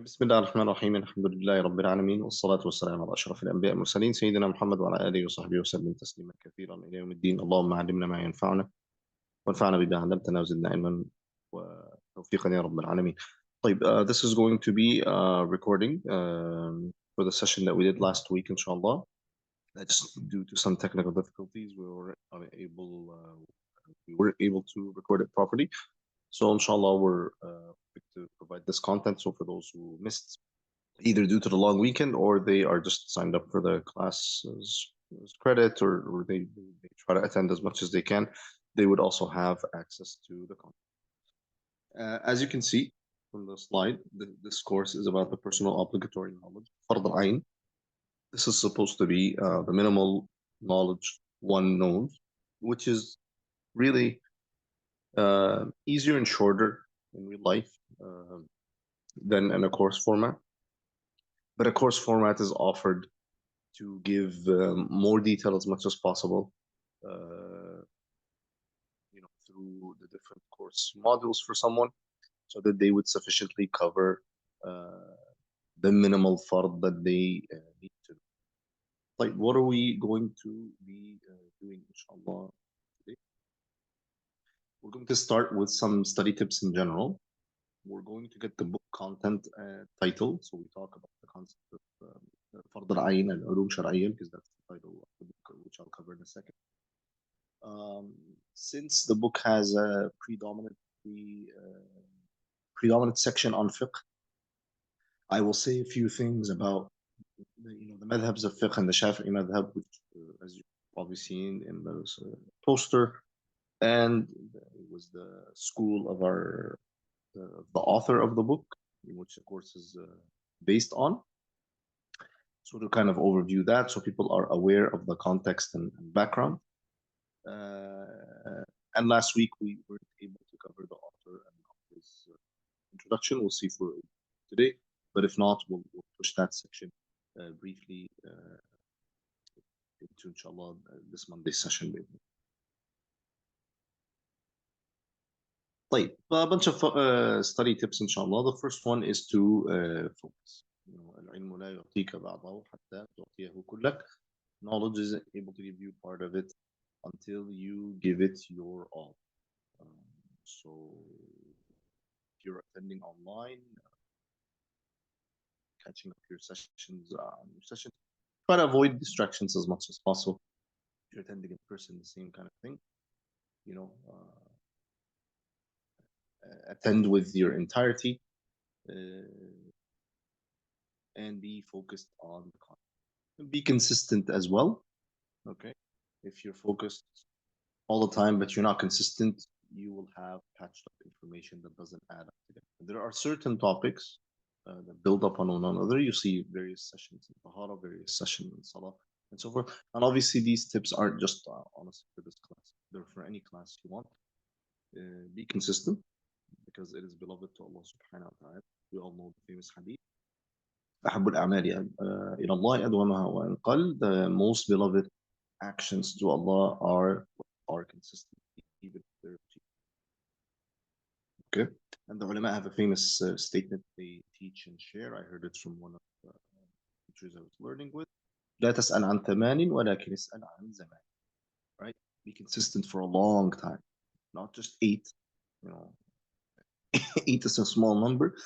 بسم الله الرحمن الرحيم الحمد لله رب العالمين والصلاة والسلام على أشرف الأنبياء والمرسلين سيدنا محمد وعلى آله وصحبه وسلم تسليما كثيرا إلى يوم الدين. اللهم علمنا ما ينفعنا وانفعنا بما علمتنا وزدنا علما وتوفيقا يا رب العالمين. طيب, this is going to be a recording for the session that we did last week, inshallah. Just due to some technical difficulties, we were able to record it properly. So inshallah, we're quick to provide this content. So for those who missed, either due to the long weekend or they are just signed up for the class as credit, or they try to attend as much as they can, they would also have access to the content. As you can see from the slide, this course is about the personal obligatory knowledge, Fard al-Ain. This is supposed to be the minimal knowledge one knows, which is really easier and shorter in real life than in a course format. But a course format is offered to give more detail as much as possible, through the different course modules for someone, so that they would sufficiently cover the minimal fard that they need to. Like, what are we going to be doing, inshallah, today? We're going to start with some study tips in general. We're going to get the book content title. So we talk about the concept of Fard al-Ain and Ulum Shar'iyya, because that's the title of the book, which I'll cover in a second. Since the book has a predominant section on fiqh, I will say a few things about the madhabs of fiqh and the Shafi'i madhab, which, as you've probably seen in the poster, and it was the school of the author of the book, in which the course is based on. So to kind of overview that, so people are aware of the context and background. And last week we were able to cover the author and his introduction. We'll see for today, but if not, we'll push that section briefly into, inshallah, this Monday session. طيب, a bunch of study tips, inshallah. The first one is to focus. العلم لا يعطيك بعضه حتى تعطيه كلك. Knowledge isn't able to give you part of it until you give it your all. So if you're attending online, catching up your sessions, try to avoid distractions as much as possible. If you're attending in person, the same kind of thing. Attend with your entirety and be focused on the content. Be consistent as well. Okay, if you're focused all the time but you're not consistent, you will have patched up information that doesn't add up together. There are certain topics that build up on one another. You see various sessions in Tahara, various sessions in Salah, and so forth. And obviously these tips aren't just honestly for this class. They're for any class you want. Be consistent, because it is beloved to Allah subhanahu wa ta'ala. We all know the famous hadith, أحب الأعمال إلى الله أدومها وإن قل. The most beloved actions to Allah are consistent, even if they're cheap. Okay, and the ulama have a famous statement they teach and share. I heard it from one of the teachers I was learning with. لا تسأل عن ثمان ولكن اسأل عن زمان. Right? Be consistent for a long time, not just 8. 8 is a small number,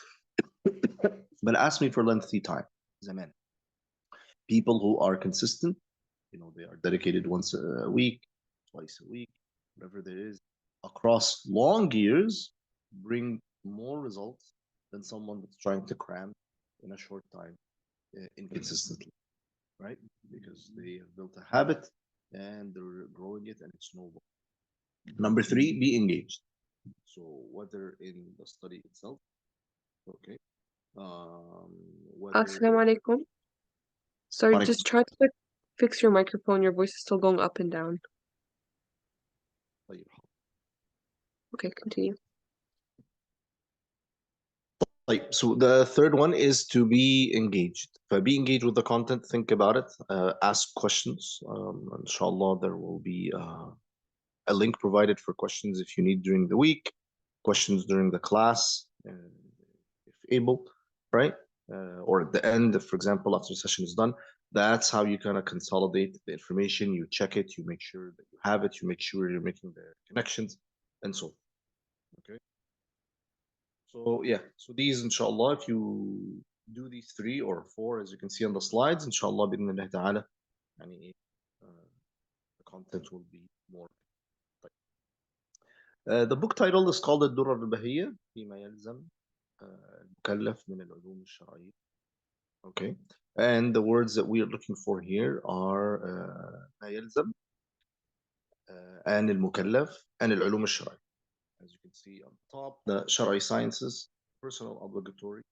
but ask me for lengthy time. Zaman. People who are consistent, they are dedicated once a week, twice a week, whatever there is, across long years, bring more results than someone that's trying to cram in a short time inconsistently, right? Because they have built a habit and they're growing it and it's snowball. Number 3, be engaged. So whether in the study itself, okay, Assalamu alaikum. Sorry, just try to fix your microphone. Your voice is still going up and down. Okay, continue. So the third one is to be engaged. Be engaged with the content. Think about it. Ask questions. Inshallah, there will be a link provided for questions if you need during the week, questions during the class, if able. right? Or at the end, for example, after the session is done, that's how you kind of consolidate the information. You check it, you make sure that you have it, you make sure you're making the connections, and so on. Okay. So yeah, so these, inshallah, if you do these 3 or 4, as you can see on the slides, inshallah, بإذن ta'ala, the content will be more. The book title is called الدرر البهية فيما يلزم المكلف من العلوم الشرعية. Okay, and the words that we are looking for here are ما يلزم and المكلف and العلوم الشرعية. As you can see on the top, the شرعي sciences, personal obligatory,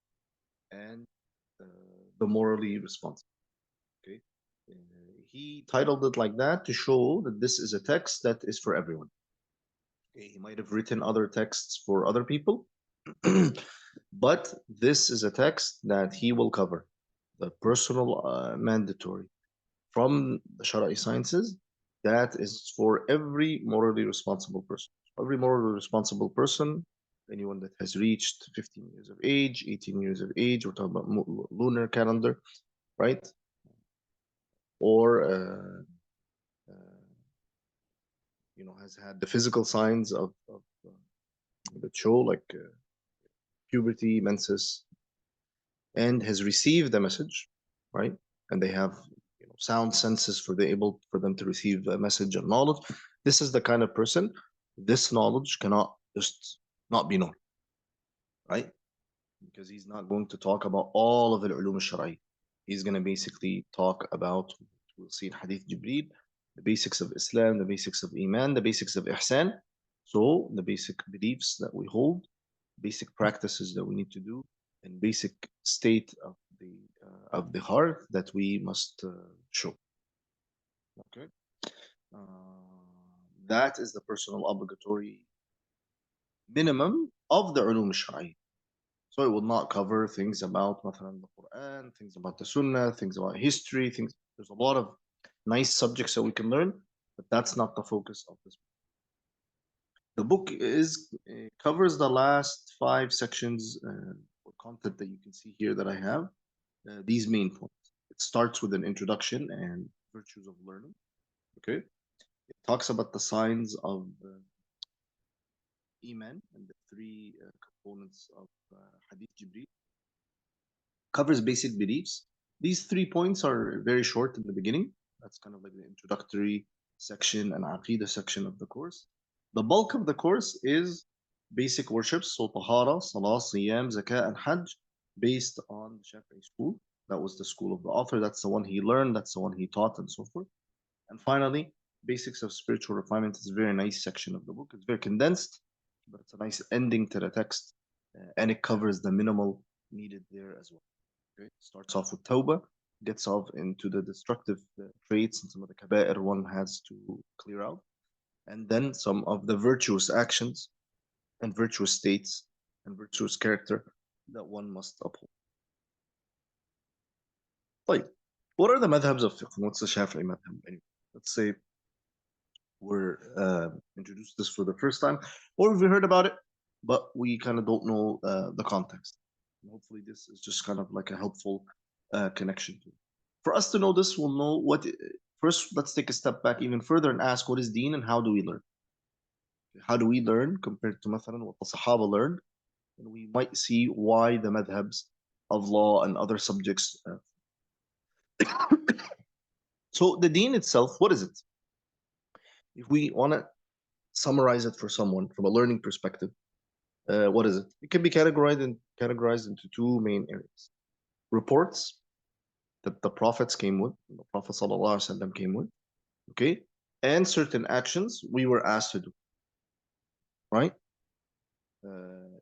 and the morally responsible. Okay, he titled it like that to show that this is a text that is for everyone. Okay, he might have written other texts for other people, but this is a text that he will cover the personal mandatory from the Shara'i sciences. That is for every morally responsible person. Every morally responsible person, anyone that has reached 15 years of age, 18 years of age, we're talking about lunar calendar, right? Or has had the physical signs of that show like puberty, menses, and has received the message, right? And they have sound senses for them to receive a message and knowledge. This is the kind of person. This knowledge cannot just not be known, right? Because he's not going to talk about all of the ulum al-shara'i. He's going to basically talk about, we'll see in Hadith Jibreel, the basics of Islam, the basics of Iman, the basics of Ihsan. So the basic beliefs that we hold, basic practices that we need to do, and basic state of the heart that we must show. Okay, that is the personal obligatory minimum of the ulum al-shara'i. So it will not cover things about the Quran, things about the Sunnah, things about history, things. There's a lot of nice subjects that we can learn, but that's not the focus of this book. The book covers the last 5 sections or content that you can see here that I have. These main points. It starts with an introduction and virtues of learning. Okay, it talks about the signs of Iman and the 3 components of Hadith Jibreel. Covers basic beliefs. These 3 points are very short in the beginning. That's kind of like the introductory section and Aqidah section of the course. The bulk of the course is basic worships, so Tahara, Salah, Siyam, Zakah, and Hajj, based on the Shafi'i school. That was the school of the author. That's the one he learned. That's the one he taught, and so forth. And finally, basics of spiritual refinement is a very nice section of the book. It's very condensed, but it's a nice ending to the text, and it covers the minimal needed there as well. Okay. Starts off with Tawbah, gets off into the destructive traits and some of the kaba'ir one has to clear out, and then some of the virtuous actions and virtuous states and virtuous character that one must uphold. طيب, what are the madhabs of fiqh? What's the Shafi'i madhab? Anyway, let's say we're introduced this for the first time, or we've heard about it, but we kind of don't know the context. And hopefully, this is just kind of like a helpful connection to it. For us to know this, we'll know what. First, let's take a step back even further and ask what is deen and how do we learn? How do we learn compared to مثلا what the Sahaba learned? And we might see why the madhabs of law and other subjects. So the deen itself, what is it? If we want to summarize it for someone from a learning perspective, what is it? It can be categorized into 2 main areas: reports that the prophets came with, the Prophet ﷺ came with, okay, and certain actions we were asked to do, right?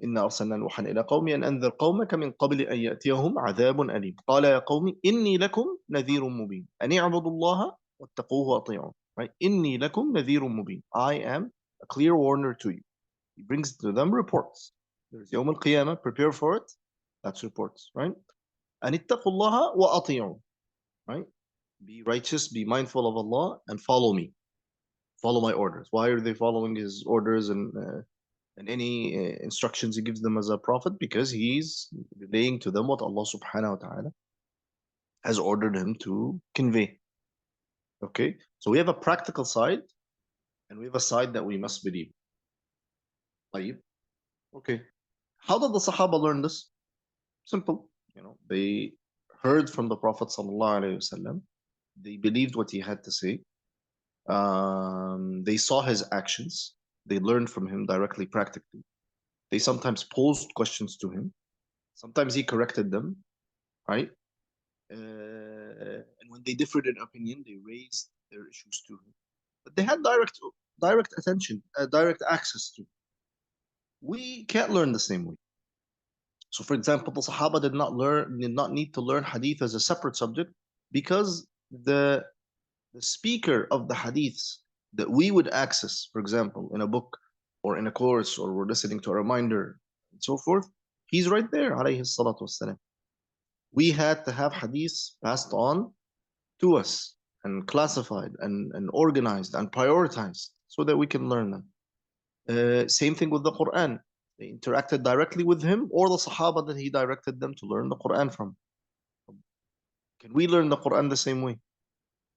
إنا أرسلنا نوحا إلى قومه أن أنذر قومك من قبل أن يأتيهم عذاب أليم قال يا قوم إني لكم نذير مبين أن اعبدوا الله واتقوه وأطيعون, right? إني لكم نذير مبين. I am a clear warner to you. He brings to them reports. There's يوم القيامة, prepare for it. That's reports, right? أن اتقوا الله وأطيعون, right? Be righteous, be mindful of Allah, and follow me. Follow my orders. Why are they following his orders and and any instructions he gives them as a prophet, because he's relaying to them what Allah subhanahu wa ta'ala has ordered him to convey. Okay, so we have a practical side and we have a side that we must believe. طيب. Okay, how did the Sahaba learn this? Simple. They heard from the Prophet sallallahu alaihi wasallam. They believed what he had to say. They saw his actions. They learned from him directly, practically. They sometimes posed questions to him. Sometimes he corrected them, right? And when they differed in opinion, they raised their issues to him. But they had direct attention, direct access to. We can't learn the same way. So, for example, the Sahaba did not need to learn Hadith as a separate subject, because the speaker of the Hadiths that we would access, for example, in a book or in a course, or we're listening to a reminder and so forth, he's right there, alayhi salatu wassalam. We had to have Hadiths passed on to us and classified and organized and prioritized so that we can learn them. Same thing with the Quran. They interacted directly with him or the Sahaba that he directed them to learn the Quran from. Can we learn the Quran the same way?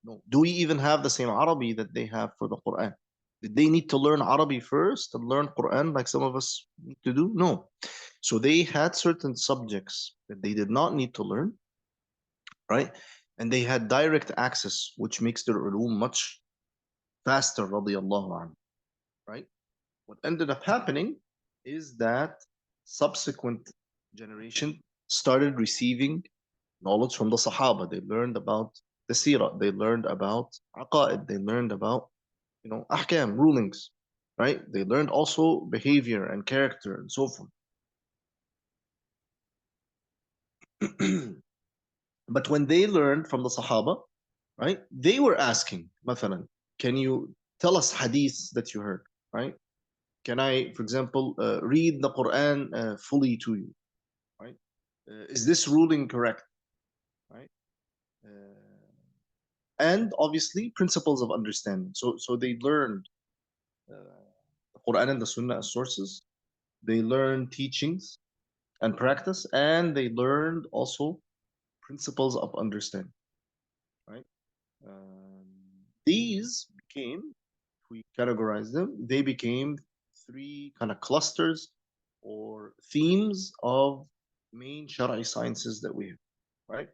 No. Do we even have the same Arabi that they have for the Quran? Did they need to learn Arabi first and learn Quran like some of us need to do? No. So they had certain subjects that they did not need to learn, right? And they had direct access, which makes their ulum much faster, radiallahu anhu, right? What ended up happening is that subsequent generation started receiving knowledge from the Sahaba. They learned about the Sirah, they learned about Aqa'id, they learned about, Ahkam, rulings, right? They learned also behavior and character and so forth. But when they learned from the Sahaba, right, they were asking, مثلا, can you tell us hadiths that you heard, right? Can I, for example, read the Quran fully to you, right? Is this ruling correct, right? And obviously principles of understanding. So they learned the Quran and the Sunnah as sources. They learned teachings and practice, and they learned also principles of understanding, right? Um, these became, if we categorize them, they became three kind of clusters or themes of main Shara'i sciences that we have, right?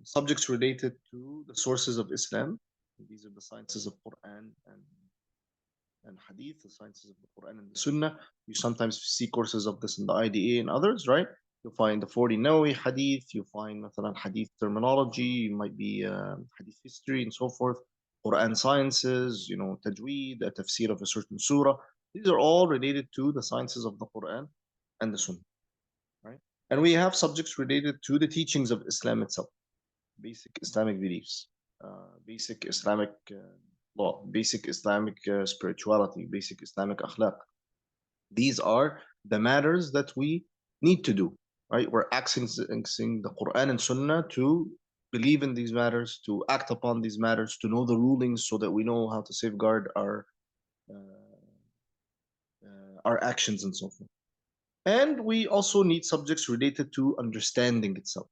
Subjects related to the sources of Islam. These are the sciences of Quran and Hadith, the sciences of the Quran and the Sunnah. You sometimes see courses of this in the IDA and others, right? You'll find the 40 Nawawi Hadith, you find مثلا Hadith terminology, you might be Hadith history and so forth, Quran sciences, Tajweed, a tafsir of a certain surah. These are all related to the sciences of the Quran and the Sunnah, right? And we have subjects related to the teachings of Islam itself, basic Islamic beliefs, basic Islamic law, basic Islamic spirituality, basic Islamic akhlaq. These are the matters that we need to do, right? We're accessing the Quran and Sunnah to believe in these matters, to act upon these matters, to know the rulings so that we know how to safeguard our actions and so forth. And we also need subjects related to understanding itself,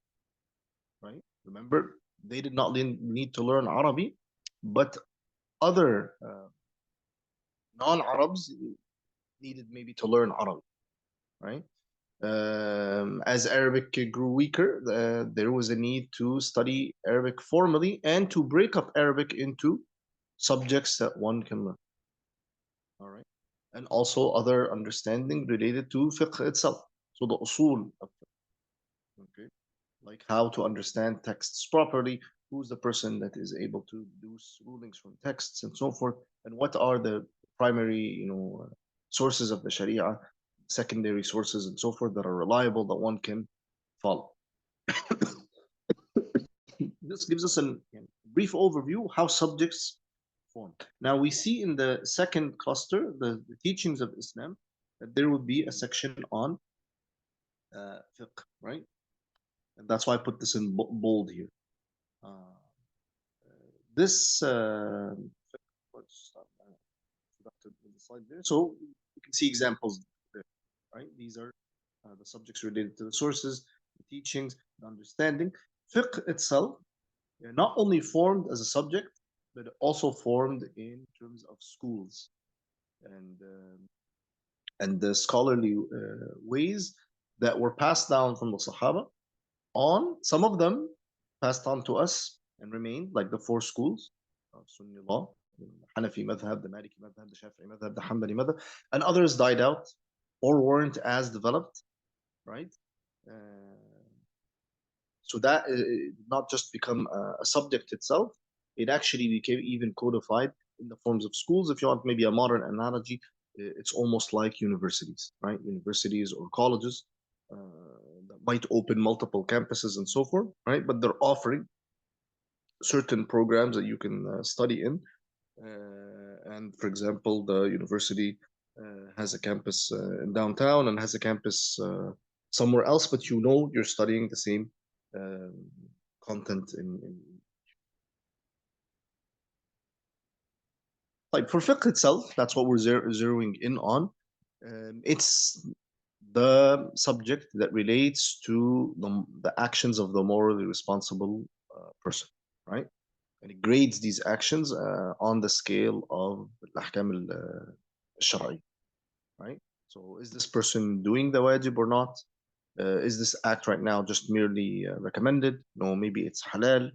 right? Remember, they did not need to learn Arabic, but other non-Arabs needed maybe to learn Arabic, right? As Arabic grew weaker, there was a need to study Arabic formally and to break up Arabic into subjects that one can learn. All right, and also other understanding related to fiqh itself. So the usul of fiqh, okay, like how to understand texts properly, who's the person that is able to deduce rulings from texts and so forth, and what are the primary, sources of the Sharia, secondary sources and so forth that are reliable that one can follow. This gives us a brief overview of how subjects form. Now we see in the second cluster, the teachings of Islam, that there would be a section on fiqh, right? And that's why I put this in bold here. This let's start the slide there. So can see examples there, right? These are the subjects related to the sources, the teachings, the understanding. Fiqh itself not only formed as a subject, but also formed in terms of schools and the scholarly ways that were passed down from the Sahaba on. Some of them passed on to us and remained, like the four schools of Sunni law, the Hanafi madhab, the Maliki madhab, the Shafi'i madhab, the Hanbali madhab, and others died out or weren't as developed, right? Uh, so that did not just become a subject itself, it actually became even codified in the forms of schools. If you want maybe a modern analogy, it's almost like universities, right? Universities or colleges that might open multiple campuses and so forth, right? But they're offering certain programs that you can study in. And for example, the university has a campus in downtown and has a campus somewhere else, but you know you're studying the same um, content in like for fiqh itself. That's what we're zeroing in on. It's the subject that relates to the actions of the morally responsible person, right? And it grades these actions on the scale of الأحكام الشرعية, right? So is this person doing the wajib or not? Is this act right now just merely recommended? No, maybe it's halal.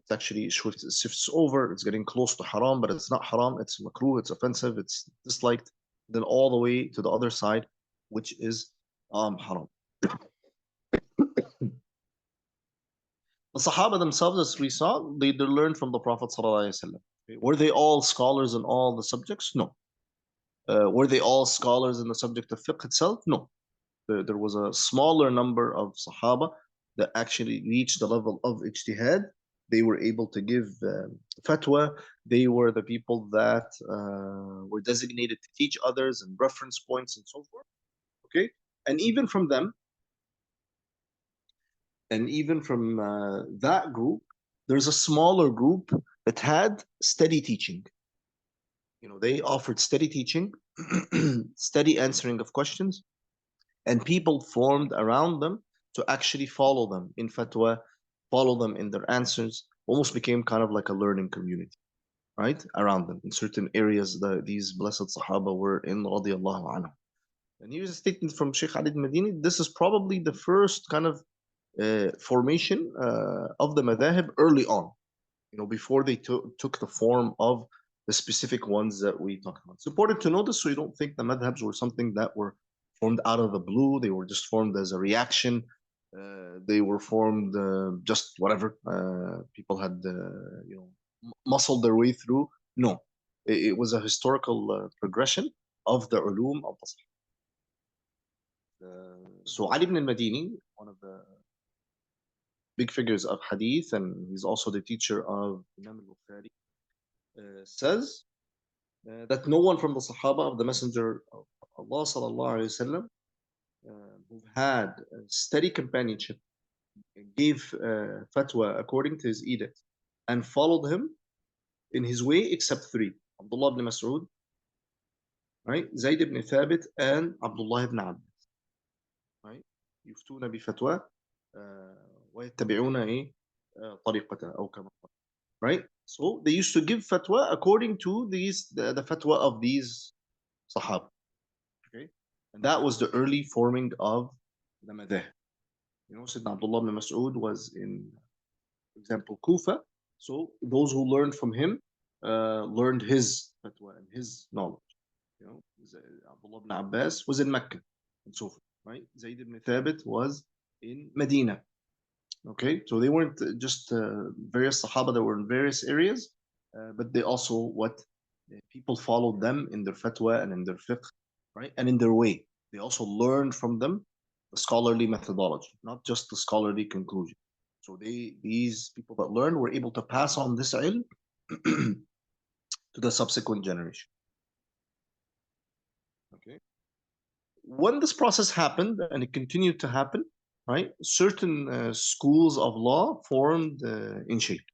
It's actually shifts over. It's getting close to haram, but it's not haram. It's makruh. It's offensive. It's disliked. Then all the way to the other side, which is haram. The Sahaba themselves, as we saw, they learned from the Prophet ﷺ. Were they all scholars in all the subjects? No. Were they all scholars in the subject of fiqh itself? No. There was a smaller number of Sahaba that actually reached the level of ijtihad. They were able to give fatwa. They were the people that were designated to teach others and reference points and so forth. Okay, and even from them, and even from that group, there's a smaller group that had steady teaching. You know, they offered steady teaching, steady answering of questions, and people formed around them to actually follow them in fatwa, follow them in their answers, almost became kind of like a learning community, right? Around them in certain areas that these blessed Sahaba were in, radiallahu anhu. And here's a statement from Sheikh Ali al-Madini. This is probably the first kind of formation of the madhahib early on, you know, before they took the form of the specific ones that we talked about. It's important to know this so you don't think the madhabs were something that were formed out of the blue. They were just formed as a reaction. They were formed just whatever people had, you know, muscled their way through. No, it was a historical progression of the ulum of the so Ali ibn al-Madini, one of the big figures of hadith, and he's also the teacher of Imam al-Bukhari, says that no one from the Sahaba of the Messenger of Allah sallallahu alaihi wasallam who had a steady companionship gave fatwa according to his edict and followed him in his way except three: Abdullah ibn Mas'ud, right? Zayd ibn Thabit, and Abdullah ibn Abbas, right? يفتون بفتوى ويتبعون ايه طريقته او كما قال, right? So they used to give fatwa according to the fatwa of these Sahaba. Okay, and that was the early forming of the madhah. You know, Sayyidina Abdullah ibn Mas'ud was in, for example, Kufa. So those who learned from him learned his fatwa and his knowledge. You know, Abdullah ibn Abbas was in Mecca and so forth, right? Zayd ibn Thabit was in Medina. Okay, so they weren't just various Sahaba that were in various areas, but they also what people followed them in their fatwa and in their fiqh, right, and in their way. They also learned from them the scholarly methodology, not just the scholarly conclusion. So these people that learned were able to pass on this ilm to the subsequent generation. Okay, when this process happened and it continued to happen, right, certain schools of law formed in shape,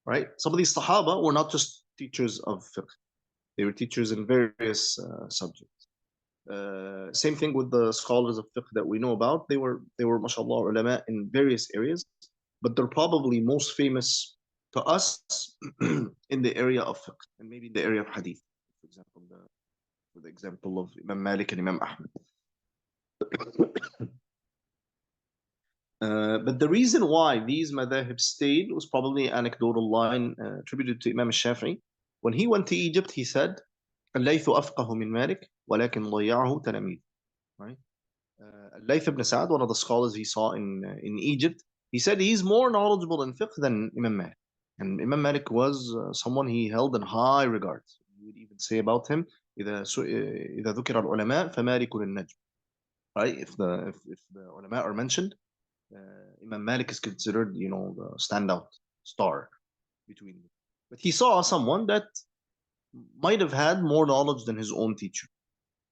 right? Some of these Sahaba were not just teachers of fiqh, they were teachers in various subjects. Same thing with the scholars of fiqh that we know about. They were mashallah ulama in various areas, but they're probably most famous to us in the area of fiqh and maybe the area of hadith. For example, for the example of Imam Malik and Imam Ahmed. But the reason why these madhahib stayed was probably an anecdotal line attributed to Imam Shafi'i. When he went to Egypt, he said, الليث أفقه من مالك ولكن ضيعه تلاميذ. Right? Layth ibn Sa'd, one of the scholars he saw in Egypt, he said he's more knowledgeable in fiqh than Imam Malik. And Imam Malik was someone he held in high regard. He would even say about him, إذا ذكر العلماء فمالك النجم. Right? If the ulama are mentioned, Imam Malik is considered, the standout star between them. But he saw someone that might have had more knowledge than his own teacher,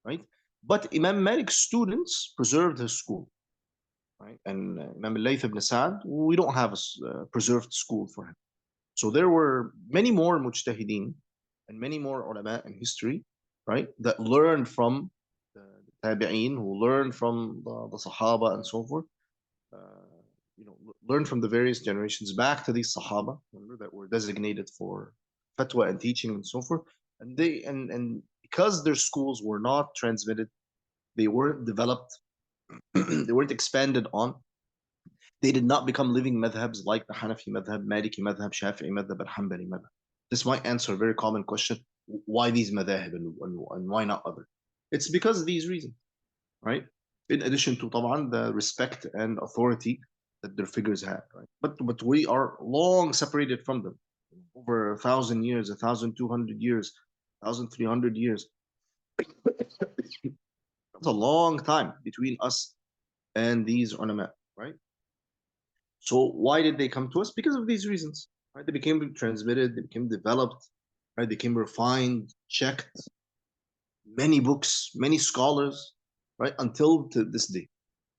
right? But Imam Malik's students preserved his school, right? And Imam al-Layth ibn Sa'd, we don't have a preserved school for him. So there were many more mujtahideen and many more ulama in history, right, that learned from the tabi'een, who learned from the Sahaba and so forth, uh, learn from the various generations back to these Sahaba, remember, that were designated for fatwa and teaching and so forth. And and because their schools were not transmitted, they weren't developed, they weren't expanded on. They did not become living madhabs like the Hanafi madhab, Maliki madhab, Shafi'i madhab, and Hanbali madhab. This might answer a very common question: why these madhab and why not other? It's because of these reasons, right? In addition to طبعا the respect and authority that their figures had, right? But we are long separated from them, over 1,000 years, 1,200 years, 1,300 years. That's a long time between us and these ulama, right? So why did they come to us? Because of these reasons, right? They became transmitted, they became developed, right? They became refined, checked, many books, many scholars, right? Until to this day.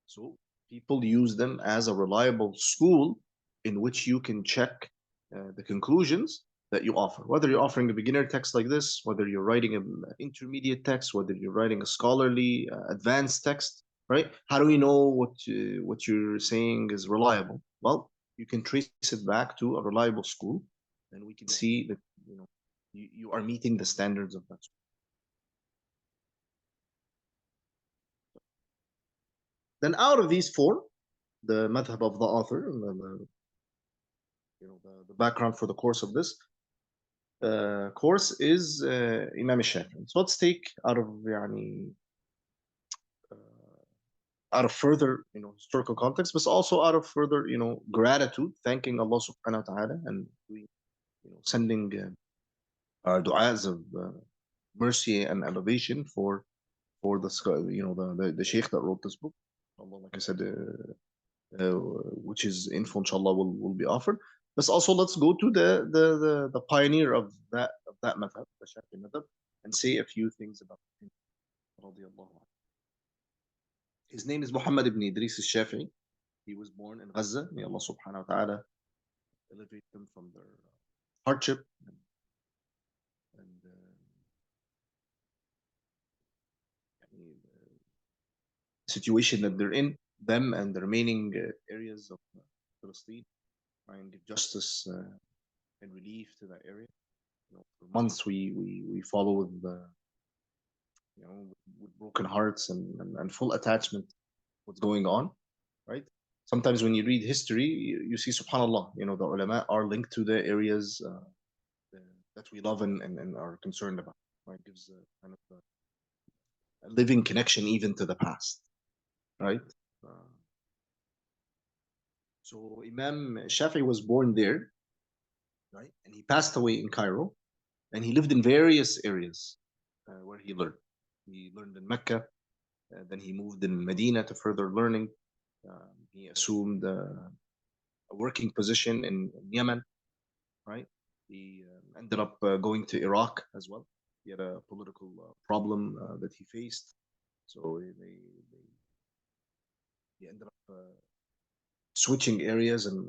So people use them as a reliable school in which you can check the conclusions that you offer. Whether you're offering a beginner text like this, whether you're writing an intermediate text, whether you're writing a scholarly advanced text, right? How do we know what you're saying is reliable? Well, you can trace it back to a reliable school, and we can see that you are meeting the standards of that school. Then out of these four, the madhab of the author, and the background for the course of this course is Imam Shafi'i. So let's take out of further historical context, but also out of further gratitude, thanking Allah Subhanahu wa Taala, and we sending our du'as of mercy and elevation for the the sheikh that wrote this book. Allah, like I said, which is info, inshallah, will be offered. But also, let's go to the pioneer of that method, the Shafi'i method, and say a few things about him. His name is Muhammad ibn Idris al-Shafi'i. He was born in Gaza. May Allah subhanahu wa ta'ala elevate them from their hardship and situation that they're in, them and the remaining areas of Palestine, and give justice and relief to that area. For months we follow with with broken hearts and full attachment what's going on, right? Sometimes when you read history, you see, subhanallah, the ulama are linked to the areas that we love and are concerned about, right? It gives kind of a living connection even to the past, right? So Imam Shafi was born there, right? And he passed away in Cairo, and he lived in various areas where he learned. He learned in Mecca, then he moved in Medina to further learning. He assumed a working position in Yemen, right? He ended up going to Iraq as well. He had a political problem that he faced, so he ended up switching areas and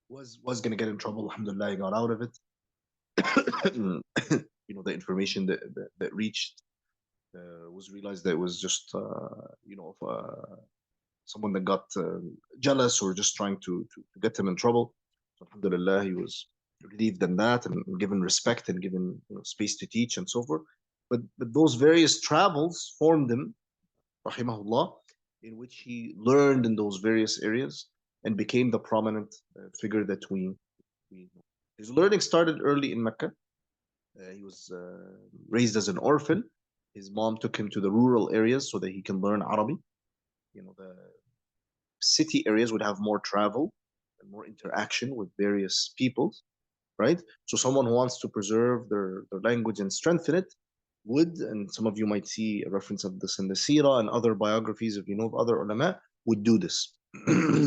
was going to get in trouble. Alhamdulillah, he got out of it. The information that reached was realized that it was just someone that got jealous or just trying to get him in trouble. So alhamdulillah, he was relieved in that and given respect and given space to teach and so forth. But those various travels formed him, rahimahullah, in which he learned in those various areas and became the prominent figure that we know. His learning started early in Mecca. He was raised as an orphan. His mom took him to the rural areas so that he can learn Arabic. The city areas would have more travel and more interaction with various peoples, right? So someone who wants to preserve their language and strengthen it would, and some of you might see a reference of this in the Sira and other biographies, if you know of other ulama, would do this.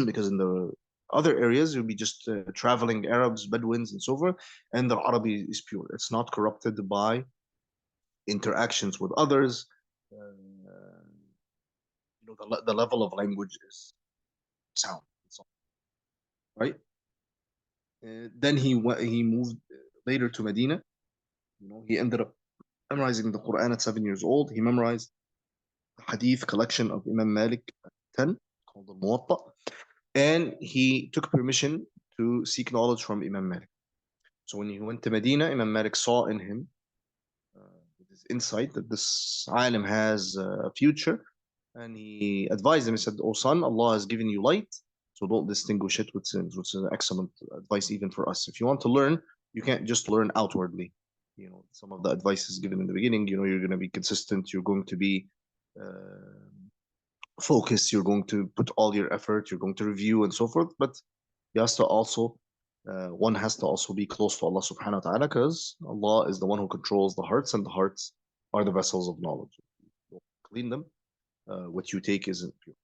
Because in the other areas, you'll be just traveling Arabs, Bedouins, and so forth, and the Arabic is pure. It's not corrupted by interactions with others. The level of language is sound, right? Then he moved later to Medina. He ended up memorizing the Quran at 7 years old. He memorized a hadith collection of Imam Malik at 10 called the Muwatta. And he took permission to seek knowledge from Imam Malik. So when he went to Medina, Imam Malik saw in him with his insight that this alim has a future. And he advised him, he said, "Oh son, Allah has given you light, so don't distinguish it with sins," which is an excellent advice even for us. If you want to learn, you can't just learn outwardly. Some of the advice is given in the beginning. You're going to be consistent. You're going to be focused. You're going to put all your effort. You're going to review and so forth. But you has to also, one has to also be close to Allah subhanahu wa ta'ala, because Allah is the one who controls the hearts, and the hearts are the vessels of knowledge. You clean them, what you take isn't pure.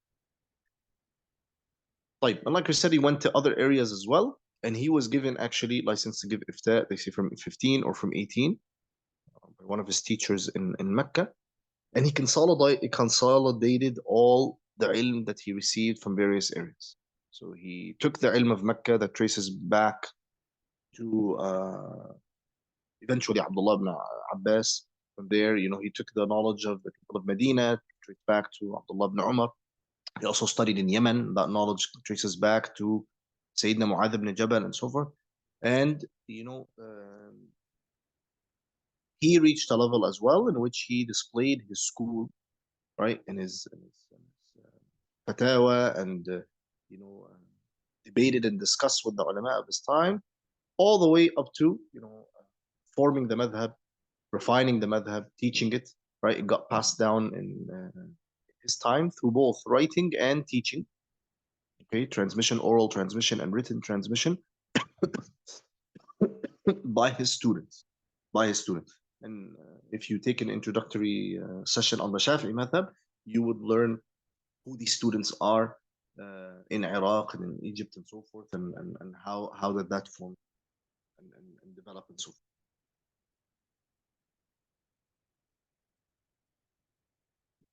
And like I said, he went to other areas as well, and he was given actually license to give ifta, they say from 15 or from 18, by one of his teachers in Mecca, and he consolidated all the ilm that he received from various areas. So he took the ilm of Mecca that traces back to eventually Abdullah ibn Abbas. From there, he took the knowledge of the people of Medina, traced back to Abdullah ibn Umar. He also studied in Yemen. That knowledge traces back to Sayyidina Mu'adh ibn Jabal and so forth. And, he reached a level as well in which he displayed his school, right, and his fatawa, and, debated and discussed with the ulama of his time, all the way up to, forming the madhab, refining the madhab, teaching it, right? It got passed down in his time through both writing and teaching. Okay, transmission, oral transmission, and written transmission by his students. And if you take an introductory session on the Shafi'i madhab, you would learn who these students are in Iraq and in Egypt and so forth, and how did that form and develop and so forth.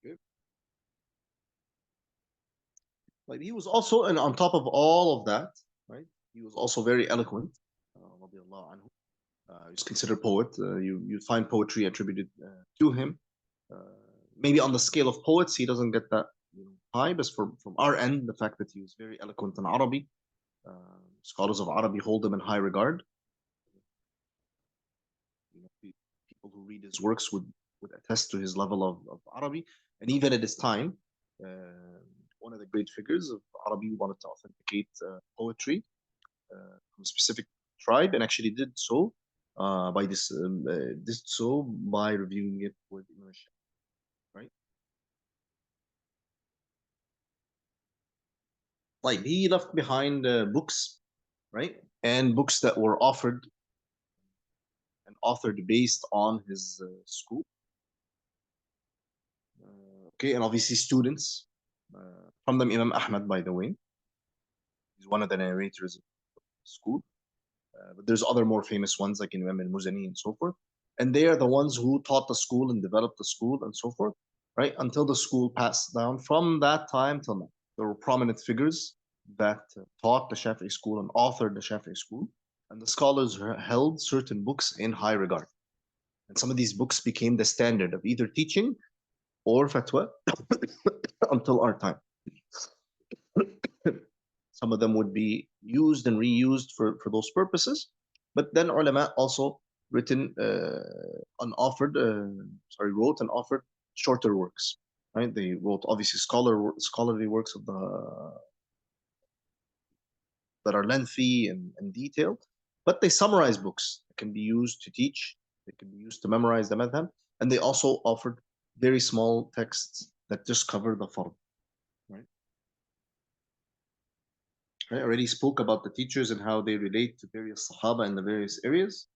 Okay. Like he was also, and on top of all of that, right? He was also very eloquent. He's considered poet. You find poetry attributed to him. Maybe on the scale of poets, he doesn't get that high, but from our end, the fact that he was very eloquent in Arabic, scholars of Arabic hold him in high regard. People who read his works would attest to his level of Arabic, and even at his time, one of the great figures of Arabic wanted to authenticate poetry from a specific tribe, and actually did so by reviewing it with Imam Shafi'i, right? Like he left behind books, right, and books that were offered and authored based on his school. Okay, and obviously students. From them, Imam Ahmad, by the way, he's one of the narrators of the school. But there's other more famous ones like Imam al-Muzani and so forth. And they are the ones who taught the school and developed the school and so forth, right? Until the school passed down. From that time till now, there were prominent figures that taught the Shafi'i school and authored the Shafi'i school. And the scholars held certain books in high regard. And some of these books became the standard of either teaching or fatwa until our time. Some of them would be used and reused for those purposes. But then ulama also written wrote and offered shorter works. Right? They wrote obviously scholarly works of the that are lengthy and detailed, but they summarize books that can be used to teach, they can be used to memorize the madhab, and they also offered very small texts that just cover the fard. Right? I already spoke about the teachers and how they relate to various Sahaba in the various areas.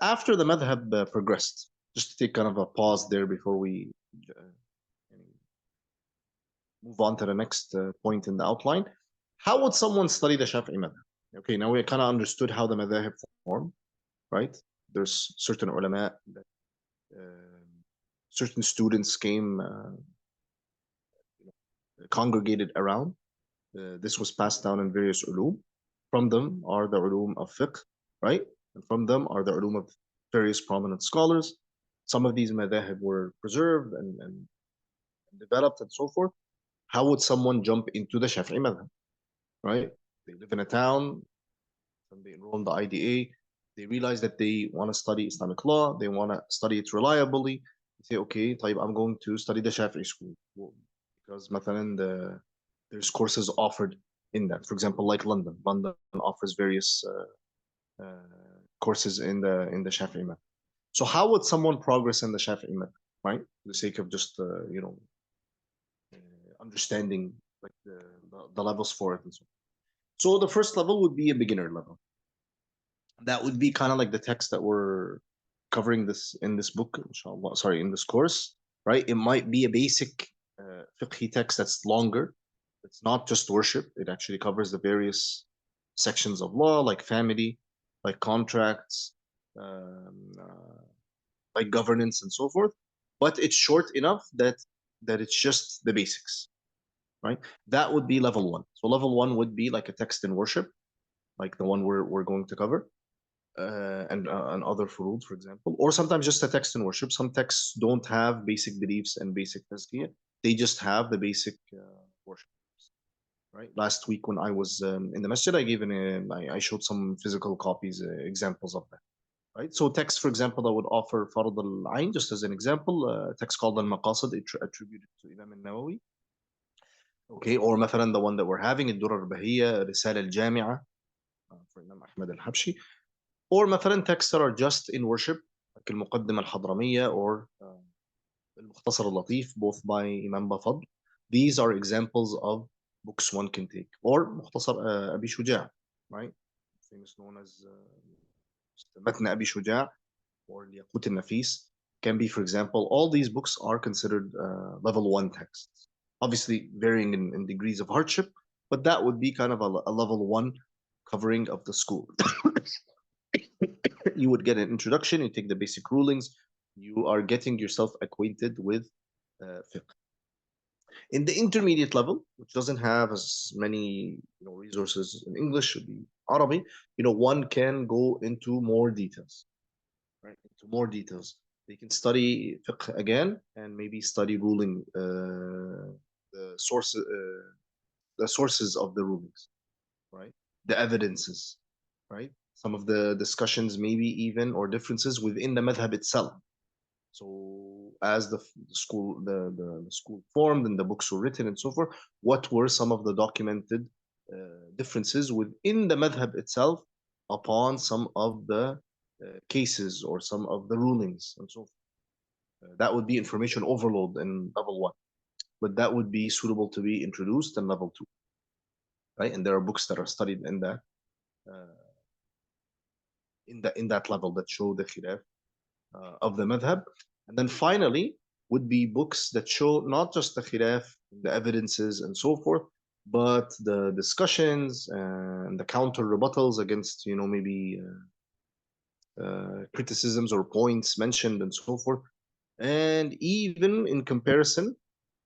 After the madhab progressed, just to take kind of a pause there before we move on to the next point in the outline, how would someone study the Shafi'i madhab? Okay, now we kind of understood how the madhab form, right? There's certain ulama that certain students came congregated around. This was passed down in various ulum. From them are the ulum of fiqh, right? And from them are the ulum of various prominent scholars. Some of these madhahib were preserved and developed and so forth. How would someone jump into the Shafi'i madhab, right? They live in a town, and they enroll in the IDA. They realize that they want to study Islamic law. They want to study it reliably. They say, okay, I'm going to study the Shafi'i school because there's courses offered in that. For example, like London. London offers various courses in the Shafi'i method. So how would someone progress in the Shafi'i method, right? For the sake of just understanding like the levels for it and so on. So the first level would be a beginner level. That would be kind of like the text that we're covering this in this book, inshallah. Sorry, in this course, right? It might be a basic fiqhi text that's longer. It's not just worship. It actually covers the various sections of law, like family, like contracts, um, uh, like governance, and so forth. But it's short enough that it's just the basics, right? That would be level one. So level one would be like a text in worship, like the one we're going to cover, and other furud, for example, or sometimes just a text in worship. Some texts don't have basic beliefs and basic tazkiyah. They just have the basic worship. Right. Last week when I was in the masjid, I showed some physical copies, examples of that. Right. So text, for example, that would offer Fard al-Ain, just as an example, a text called al-Maqasid, attributed to Imam al-Nawawi. Okay. Or مثلا the one that we're having, الدرر البهية, رسالة الجامعة, for Imam Ahmad al-Habshi. Or مثلا texts that are just in worship, like المقدمة الحضرمية or المختصر اللطيف, both by Imam Bafadl. These are examples of books one can take. Or مختصر أبي شجاع, right? Famous known as متن أبي شجاع or الياقوت النفيس can be, for example, all these books are considered level one texts. Obviously varying in degrees of hardship, but that would be kind of a level one covering of the school. You would get an introduction, you take the basic rulings, you are getting yourself acquainted with fiqh. In the intermediate level, which doesn't have as many resources in English, should be Arabic, one can go into more details, right? Into more details. They can study fiqh again and maybe study ruling the sources of the rulings, right? The evidences, right? Some of the discussions, maybe even or differences within the madhab itself. So as the school formed and the books were written and so forth, what were some of the documented differences within the madhab itself upon some of the cases or some of the rulings and so forth. That would be information overload in level one, but that would be suitable to be introduced in level two, right? And there are books that are studied in that uh, in that level that show the khilaf of the madhab. And then finally would be books that show not just the khilaf, the evidences and so forth, but the discussions and the counter rebuttals against, maybe criticisms or points mentioned and so forth. And even in comparison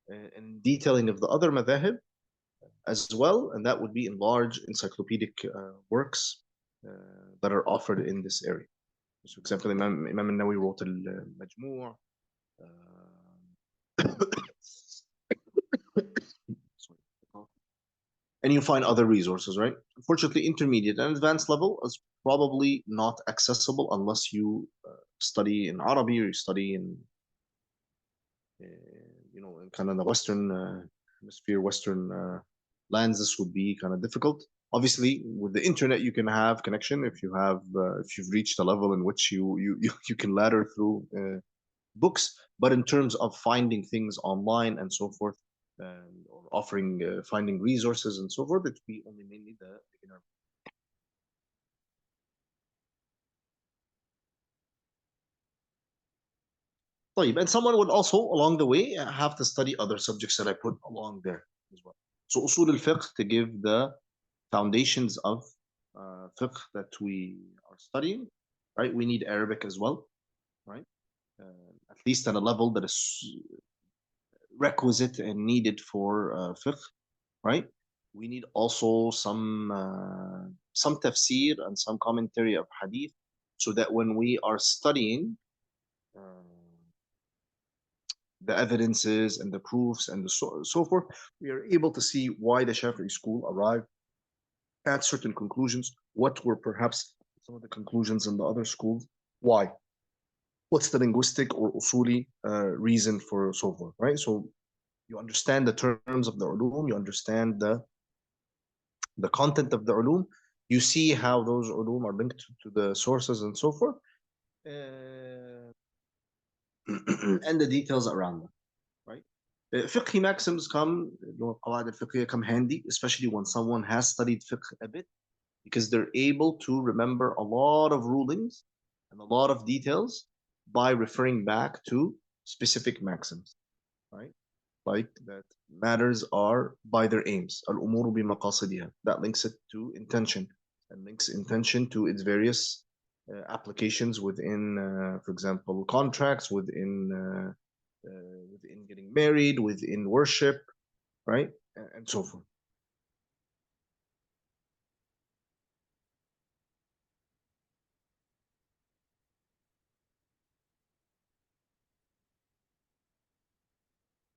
and detailing of the other madhahib as well, and that would be in large encyclopedic works that are offered in this area. So, for example, Imam al-Nawawi wrote al-Majmu'. And you find other resources, right? Unfortunately, intermediate and advanced level is probably not accessible unless you study in Arabic or you study in, in kind of the Western hemisphere, Western lands. This would be kind of difficult. Obviously, with the internet, you can have connection if you've reached a level in which you can ladder through books. But in terms of finding things online and so forth, or offering finding resources and so forth, it would be only mainly the beginner. طيب, and someone would also along the way have to study other subjects that I put along there as well. So usul al-fiqh to give the foundations of fiqh that we are studying, right? We need Arabic as well, right? At least at a level that is requisite and needed for fiqh, right? We need also some tafsir and some commentary of hadith, so that when we are studying the evidences and the proofs and so forth, we are able to see why the Shafi'i school arrived at certain conclusions. What were perhaps some of the conclusions in the other schools? Why? What's the linguistic or usuli reason for so forth, right? So you understand the terms of the ulum, you understand the content of the ulum, you see how those ulum are linked to the sources and so forth, and the details around them, right? Fiqh maxims come, القواعد الفقهية come handy, especially when someone has studied fiqh a bit, because they're able to remember a lot of rulings and a lot of details by referring back to specific maxims, right? Like that matters are by their aims. الأمور بمقاصدها. That links it to intention and links intention to its various applications within, for example, contracts, within getting married, within worship, right, and so forth.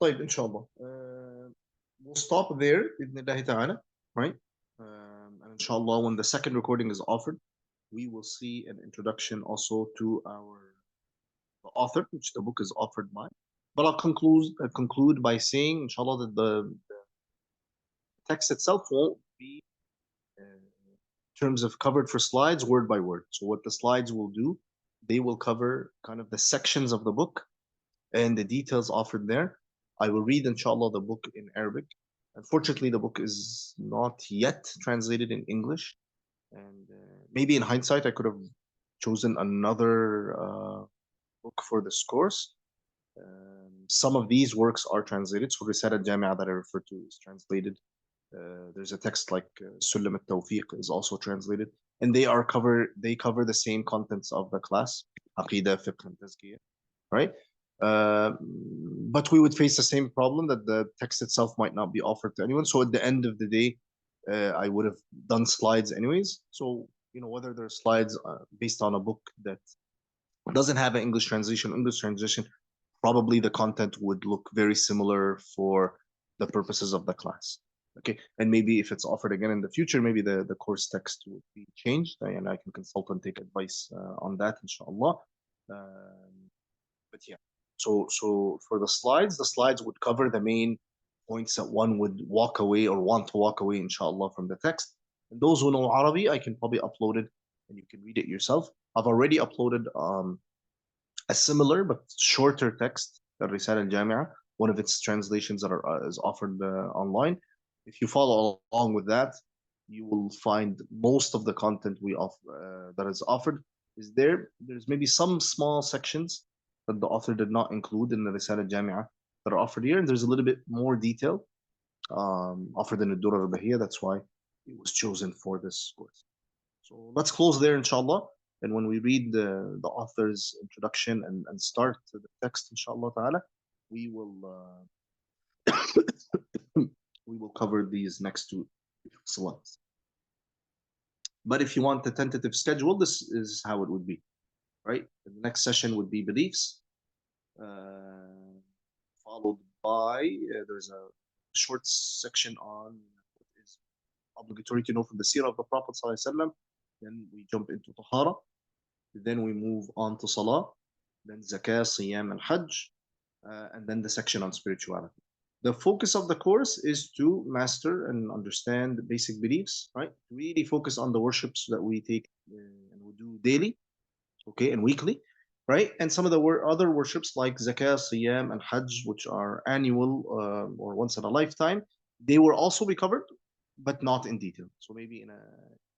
طيب إن شاء الله we'll stop there بإذن الله تعالى, right? And inshallah, when the second recording is offered, we will see an introduction also to the author, which the book is offered by. But I'll conclude by saying, inshallah, that the text itself won't be in terms of covered for slides word by word. So what the slides will do, they will cover kind of the sections of the book and the details offered there. I will read, inshallah, the book in Arabic. Unfortunately, the book is not yet translated in English. And maybe in hindsight, I could have chosen another book for this course. Some of these works are translated. So Risala al-Jami'a that I referred to is translated. There's a text like Sulam al-Tawfiq is also translated. And they cover the same contents of the class, Aqidah, Fiqh, and Tazkiyah, right? But we would face the same problem that the text itself might not be offered to anyone. So at the end of the day, I would have done slides anyways. So, whether there's slides based on a book that doesn't have an English translation, probably the content would look very similar for the purposes of the class. Okay, and maybe if it's offered again in the future, maybe the course text would be changed, and I can consult and take advice on that, inshallah. But yeah, so for the slides would cover the main points that one would walk away or want to walk away, inshallah, from the text. And those who know Arabic, I can probably upload it and you can read it yourself. I've already uploaded a similar but shorter text, Risala al-Jami'a, one of its translations that is offered online. If you follow along with that, you will find most of the content that is offered is there. There's maybe some small sections that the author did not include in the Risala al-Jami'a that are offered here, and there's a little bit more detail offered in the Durr al-Bahiyya. That's why it was chosen for this course. So let's close there, inshallah. And when we read the author's introduction and start the text, inshallah ta'ala, we will we will cover these next two slides. But if you want the tentative schedule, this is how it would be, right? The next session would be beliefs, followed by there's a short section on what is obligatory to know from the seerah of the Prophet ﷺ. Then we jump into tahara. Then we move on to salah, then zakah, siyam, and hajj, and then the section on spirituality. The focus of the course is to master and understand the basic beliefs, right? Really focus on the worships that we take and we do daily, okay, and weekly, right? And some of the other worships like zakah, siyam, and hajj, which are annual or once in a lifetime, they will also be covered, but not in detail. So maybe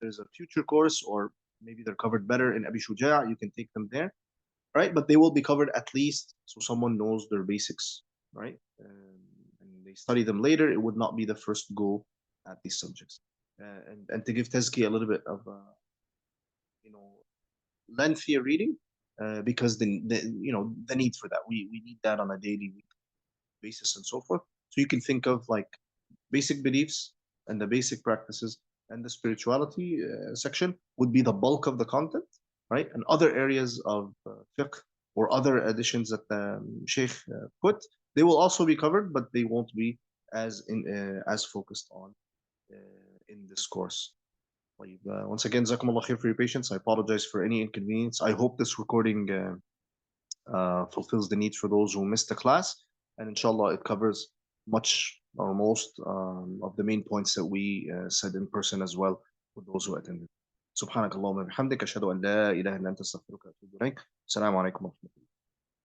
there's a future course, or maybe they're covered better in Abi Shuja', you can take them there, right? But they will be covered at least so someone knows their basics, right? And they study them later. It would not be the first go at these subjects. And to give Tezki a little bit of, you know, lengthier reading, because the need for that. We need that on a daily basis and so forth. So you can think of like basic beliefs and the basic practices, and the spirituality section would be the bulk of the content, right? And other areas of fiqh or other additions that the Sheikh put, they will also be covered, but they won't be as focused on in this course. Once again, Jazakumullah khair for your patience. I apologize for any inconvenience. I hope this recording fulfills the needs for those who missed the class, and inshallah it covers much or most of the main points that we said in person as well for those who attended. سبحانك اللهم وبحمدك أشهد أن لا إله إلا أنت أستغفرك وأتوب إليك. السلام عليكم ورحمة الله.